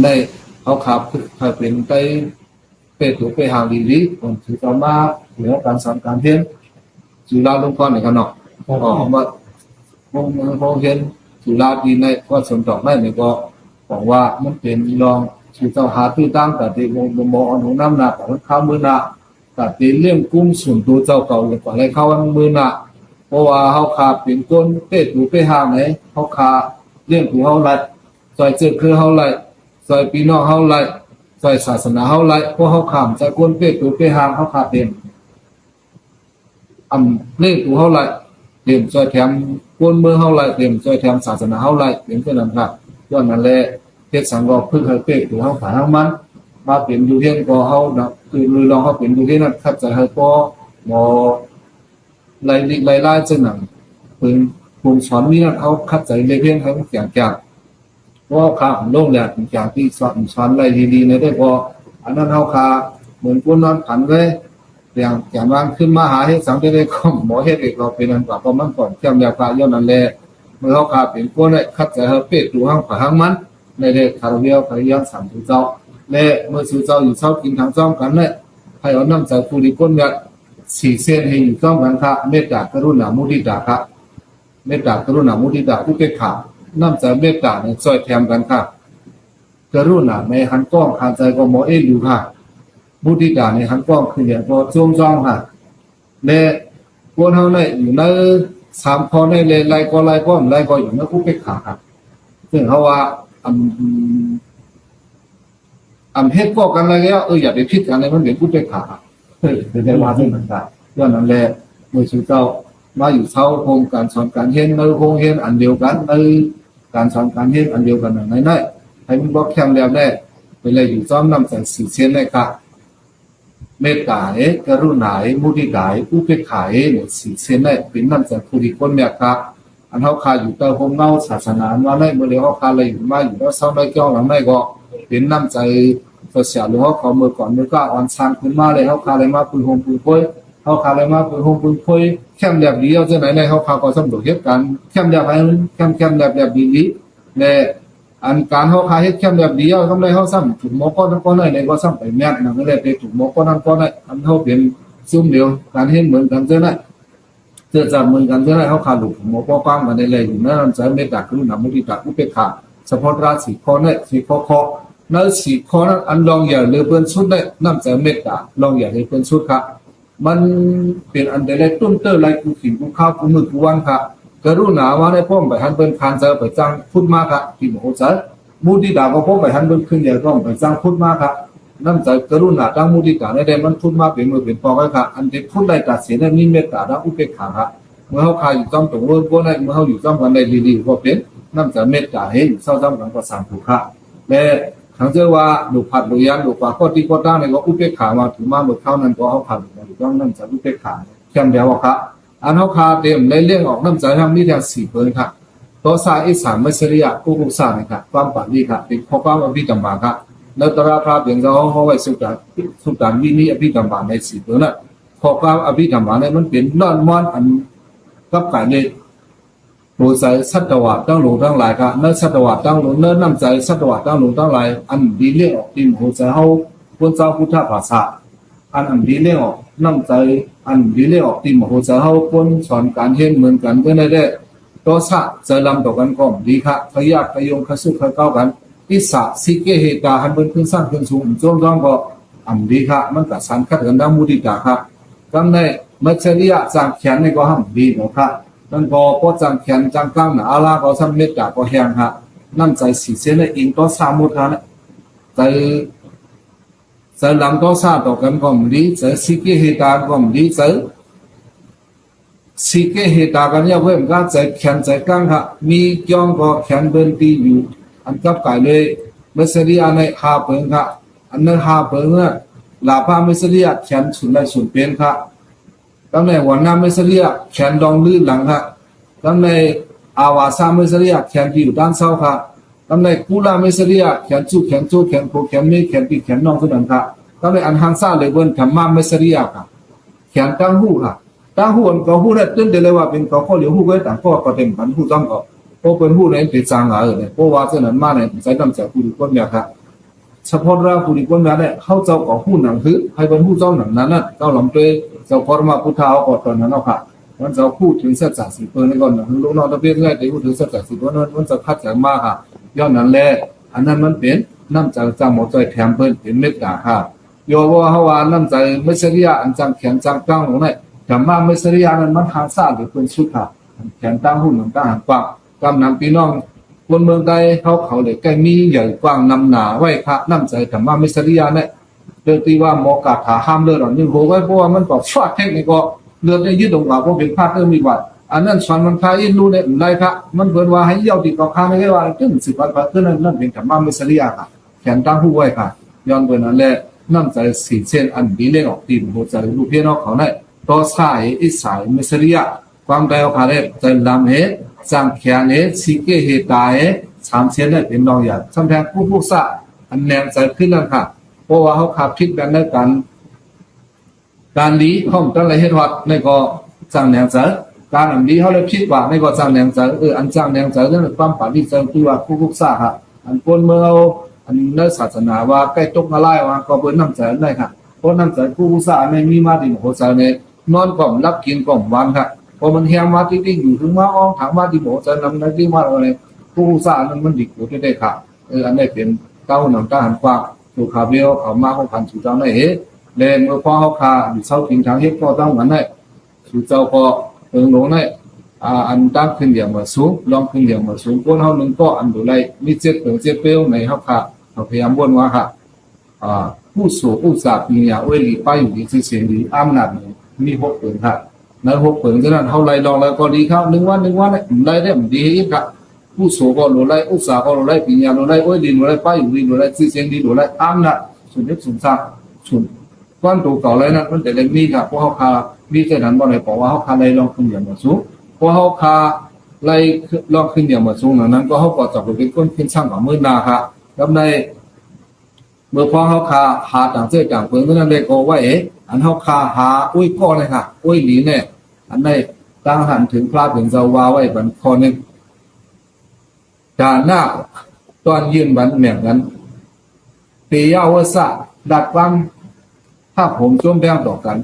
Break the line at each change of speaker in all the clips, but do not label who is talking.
ในเขาขับเป็นไปถูกไปหางดีผมถือต่อมาหัวการสอนการเรียนจุฬาลงกรณ์ในขนมก็มาพงเห็นจุฬาดีในก็สนดอกได้ในก็บอกว่ามันเป็นรองชื่อเจ้าหาที่ตั้งแต่ที่มองของน้ำหนักของข้าวมือหนักแต่ที่เลี้ยงกุ้งส่วนตัวเจ้าเก่าเลยกว่าอะไรเข้ามือหนักเพราะว่าเขาขาเป็นก้นเตะถูไปหางไหนเขาขาเลี้ยงถูเขาไรซอยเจือคือเขาไรซอยปีนอกเขาไรซอยศาสนาเขาไรเพราะเขาขามใจก้นเตะถูไปหางเขาขาเต็มเลี้ยงถูเขาไรเต็มซอยแถมก้นมือเขาไรเต็มซอยแถมศาสนาเขาไรเต็มเท่านั้นครับย้อนนั่นแหละเทศสังก็พึ่งให้เตะถูเขาขาทั้งมันมาเปลี่ยนดูเทียนก็เขาคือมือลองเขาเปลี่ยนดูเทียนนั้นขัดใจให้ก็หมอไล่เจ้าหนังเป็นกลุ่มสอนนี้นะเขาคัดใจเลยเพียงเขาอย่างเพราะขาของโลกเนี่ยอย่างที่สอนไล่ดีๆในได้พออันนั้นเขาขาเหมือนก้นนอนผันเลยอย่างวางขึ้นมาหาให้สังได้ก็หมอเฮ็ดเอกเราเป็นอันกว่าเพราะมันก่อนเทียมยาพาย้อนนั่นแหละเมื่อเขาขาเป็นก้นเนี่ยคัดใจเขาเป็ดดูห้างผ่าห้างมันในเด็กคาราเบียคาริยังสามถึงเจ้าและเมื่อสู่เจ้าอยู่เช้ากินทางจ้อมกันเนี่ยให้เอาน้ำใจผู้ดีก้นเนี่ยสี่เส้นให้อยู่จ้อมกันค่ะเมตตากรุณามุทิตาค่ะเมตตากรุณามุทิตาผู้เป็นข่าวน้ำใจเมตตาเนี่ยช่วยแถมกันค่ะกรุณาในหันกล้องขาดใจก็หมอดูค่ะมุทิตาในหันกล้องคืออย่างพอจ้องค่ะและคนเฮาเนี่ยอยู่ในสามพอในไล่ก็อยู่ในผู้เป็นข่าวค่ะซึ่งเขาว่าเฮ็ดก็กันอะไรแล้วอย่าไปพิดกันเลยมันเป็นผู้เป็นข่าวเป็นได้ว่าที่เหมือนกันย้อนนั่นแหละเมื่อชื่อเจ้ามาอยู่เช้าโครงการสอนการเรียนในโครงเรียนอันเดียวกันในการสอนการเรียนอันเดียวกันในนั้นให้มันบอกแค่แล้วแน่ไปเลยอยู่ซ้อมนำใส่สี่เส้นเลยค่ะเมตตากรุณามุทิตาอุเบกขาเนี่ยสี่เส้นเนี่ยเป็นนำใส่ผู้ที่คนเนี่ยค่ะอันเขาคาอยู่ใต้ห้องเงาศาสนาว่าในเมื่อเร็วเขาคาเลยอยู่มาอยู่แล้วเศร้าได้เจ้าหลังได้ก็เป็นนำใจตัวเสียหลวงเขาเมื่อก่อนเมื่อก็อ่อนซานขึ้นมาเลยเขาคาเลยมาปุยหงปุยพ้อยเขาคาเลยมาปุยหงปุยพ้อยแคมแบบนี้เอาจะไหนในเขาคาก็สำรวจเหตุการณ์แคมแบบไหนแคมแบบดีเนี่ยอันการเขาคาเหตุแคมแบบนี้เอาทำไรเขาซ้ำถูกหมอก้อนทั้งก้อนในก็ซ้ำไปแม่นนะไม่ได้ไปถูกหมอก้อนทั้งก้อนในอันเขาเป็นซุ่มเดียวการเห็นเหมือนกันเจ้าเนี่ยเจอจำเหมือนกันเจ้าเนี่ยเขาคาหลุดหมอป้อก้างมาในเลยอยู่นั่นใจเมตตากรุณามุทิตาอุเบกขาเฉพาะราศีคอเนี่ยสีคอนั่นสีคอนั้นอันลองอย่าเลือเปิ้นชุดได้น้ำใจเมตตาลองอย่าเลือเปิ้นชุดค่ะมันเป็นอันใดไรต้นเตอร์ไรกูขิงกูข้าวกูมือกูวันค่ะกรุณาว่าในพ่อไปหันเปิ้นคานเจอไปจ้างพูดมากค่ะที่หมอใจมุทิตาก็พ่อไปหันเปิ้นขึ้นอย่าต้องไปจ้างพูดมากค่ะน้ำใจกรุณาตั้งมุทิตาในใดมันพูดมากเป็นมือเป็นปอกค่ะอันที่พูดได้ตัดเสียได้มีเมตตาดังอุเบกขาค่ะเมื่อเขาคายอยู่จ้องตรงเมื่อได้เมื่อเขาอยู่จ้องกันได้ดีๆก็เป็นน้ำใจเมตตาเห็นเศร้าจ้องกันก็สามถูกค่ะและทั้งเจ้าว่าดูผัดดูยันดูปลาก็ที่ก็ได้ในก็อุเบกขามาถึงมาเมื่อเข้านั้นก็เขาผัดดูต้องน้ำใจอุเบกขาแค่เดียวค่ะอันเขาคาเต็มในเรื่องออกน้ำใจทำนี่แค่สี่เปอร์ค่ะตัวสายอีสานไม่เสียกู้กุศลค่ะความปานีค่ะเป็นข้อความอภิธรรมค่ะแล้วตราพระเบียงเขาไว้สุดานวินิอภิธรรมในสี่เปอร์น่ะข้อความอภิธรรมในมันเป็นนอนมอนอันกับไก่เลยรู้ใจสัตวะตั้งหลงตั้งหลายค่ะเนื้อสัตวะตั้งหลงเนื้อน้ำใจสัตวะตั้งหลงตั้งหลายอันดีเลี้ยงออกดินหัวใจเขาคนเจ้าพุทธภาษาอันดีเลี้ยงออกน้ำใจอันดีเลี้ยงออกดินหัวใจเขาคนสอนการเห็นเหมือนกันเพื่อได้ตัวสะใจลำต่อกันก่อนดีค่ะขยักขยงขสุขเก้ากันอิสระสิเกเหตาหันเป็นขึ้นสร้างขึ้นสูงจงต้องก็อันดีค่ะมันกับสันขัดกันดังมุติตาค่ะกำในมัจฉริยะจางเขียนในก็ห้ามดีหมดค่ะนั่นก็จังเขียนจังกลางนะอาลาก็ซ้ำเม็ดกาก็แห้งฮะนั่นใจสีเส้นในอิงก็สามุทานะใจลำก็ซาต่อกันก็ไม่ดีใจสิเกเหตาก็ไม่ดีใจสิเกเหตากันเนี่ยเพื่อนก็ใจเขียนใจกลางฮะมีจ้องก็เขียนเบิ้ลตีอยู่อันกับไก่เลยไม่เสียในหาเปิงฮะอันนั้นหาเปิงเนี่ยลาพาไม่เสียเขียนสุดเลยสุดเป็นฮะตั้งแต่วันน้ำไม่เสียแขนดองลื่นหลังค่ะตั้งแต่อาวาสาไม่เสียแขนที่อยู่ด้านเสาค่ะตั้งแต่กุลาไม่เสียแขนจูแขนโคแขนไม่แขนปีแขนน้องทุกอย่างค่ะตั้งแต่อันหังซาเลยบนแขนมาไม่เสียค่ะแขนตั้งหูค่ะตั้งหูอันก็หูเนี่ยตื่นเต้นเลยว่าเป็นก็ข้อเหลียวหูก็ต่างก็เต็มพันหูต้องก็เพราะเป็นหูเนี่ยติดจางหลายเลยเพราะว่าเจ้านั้นมาเนี่ยใช้น้ำจากผู้คนเนี่ยค่ะ เฉพาะเราผู้ดีคนนั้นเนี่ยเขาเจ้าของผู้หนังคือให้เป็นผู้เจ้าหนังนั้นน่ะเจ้าลำเตยเจ้าพรมาพุทธาเอาก่อนนั้นเอาค่ะมันจะพูดถึงสัจจะสิบในก่อนนะลูกน้องตะเพียนง่ายแต่พูดถึงสัจจะสิบนั้นมันจะคัดจากมาค่ะย้อนนั้นแหละอันนั้นมันเป็นน้ำใจจำหมดใจแถมเพิ่นเป็นเมตตาค่ะโยว่าเฮาว่าน้ำใจไม่เสียอันจังแข็งจังกลางลงได้แต่มาไม่เสียนั้นมันทางซาหรือเป็นชุดค่ะแขนตั้งหุ่นตั้งหันกว้างกำนำพี่น้องคนเมืองใดเขาเลยใกล้มีใหญ่กว้างนำหนาไว้ค่ะน้ำใจแต่มาไม่เสียเนี่ยเรื่องที่ว่าหมอกาถาห้ามเลือดหรอกนี่โหไว้เพราะว่ามันก็ฟาดเทคนิคก็เลือดได้ยืดตรงกว่าเพราะเป็นพลาดเรื่องมีวัดอันนั้นสอนมันคาอินรู้เนี่ยได้ค่ะมันเปิดว่าให้เย่าติดกับข้าไม่ได้ว่าถึง10 วันขึ้นนั่นเป็นแต่มาไม่เสียค่ะแขนตั้งผู้ไว้ค่ะย้อนเปิดนั่นแหละน้ำใจสีเส้นอันดีเล่นออกตีนหัวใจลูกพี่น้องเขาเนี่ยต่อสายอิสายไม่เสียความใจเขาเนี่ยใจลำเหตุจังแขนเหตุสิเกเหตุตายสามเส้นเนี่ยเป็นน้องอย่างสำแดงผู้สะอันแนงใจขึ้นนั่นค่ะเพราะว่าเขาขับพิษกันในการลี้ข้อมตั้งไรเหตุวัดในก็จังแนงใจการอันนี้เขาเลยคิดว่าในก็จังแนงใจอันจังแนงใจนั่นความป่าที่ใจที่ว่าผู้สะค่ะอันคนเมื่ออันในศาสนาว่าใกล้ตกมาไล่ว่าก็เบิ้ลน้ำใจได้ค่ะเพราะน้ำใจผู้สะไม่มีมาดินหัวใจเนี่ยนอนก่อมรับกินก่อมวันค่ะพอมันแหงมาที่อยู่ถึงมาอ้องถามว่าที่หัวใจนำในที่มาอะไรผู้สะนั้นมันดิบหัวได้ค่ะอันนี้เป็นเก้าหนังก้าหันกว้างถูกขาเบี้ยวเขามาเขาพันสู่เจ้าในเล่นเมื่อพ่อเขาคาอยู่เช้ากินทางเฮ็ดก็ต้องเหมือนได้สู่เจ้าก็เอิงหลงได้อันตั้งขึ้นอย่างมาสูงลองขึ้นอย่างมาสูงก้นเขาหนึ่งก็อันดูไรมีเจ็บเปรี้ยวในเขาคาเขาพยายามบ่นว่าค่ะผู้สูงผู้สาปีเนี่ยเว้ยหลีไปอยู่ที่เสียงดีอ้ำหนักมีหกเปิงค่ะในหกเปิงฉะนั้นเขาไล่ลองแล้วก็ดีครับ1 วันเนี่ยไล่ได้มันดีอีกค่ะผู้สูงก็รู้ไล่อุตสาหก็รู้ไล่ปีเนี่ยรู้ไล่เว้ยดีรู้ไล่ไปอยู่ดีรู้ไล่เสียงดีรู้ไล่อ้ำหนักสุดยอดสุดซาสุดก้อนตัวเก่าเลยนะมันแต่เล็กนี่ค่ะเพราะเขาคามีแค่นั้นบ่ได้บอกว่าเขาคาไล่ลองขึ้นอย่างมาสูงเพราะเขาคาไล่ลองขึ้นอย่างมาสูงนั้นก็เขาก็จับเป็นก้นขึ้นช่างกับมือนาค่ะแล้วในเมื่อพอเขาคาหาต่างเสื้อต่างเปลืองนั้นเลยก็ว่าอันเขาคาหาอุ้ยก้อนเลยค่ะอุ้ยหลีเนี่ยอันในตั้งหันถึงพระถึงเจ้าวาไว้บันคอนึงจานหน้าตอนยืนบันเหมือนกันปียาวสะดัดฟังถ้าผมจ้วมแบงต่อกัน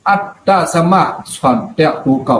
อัตตาสมาส่วนเตะตูเก่า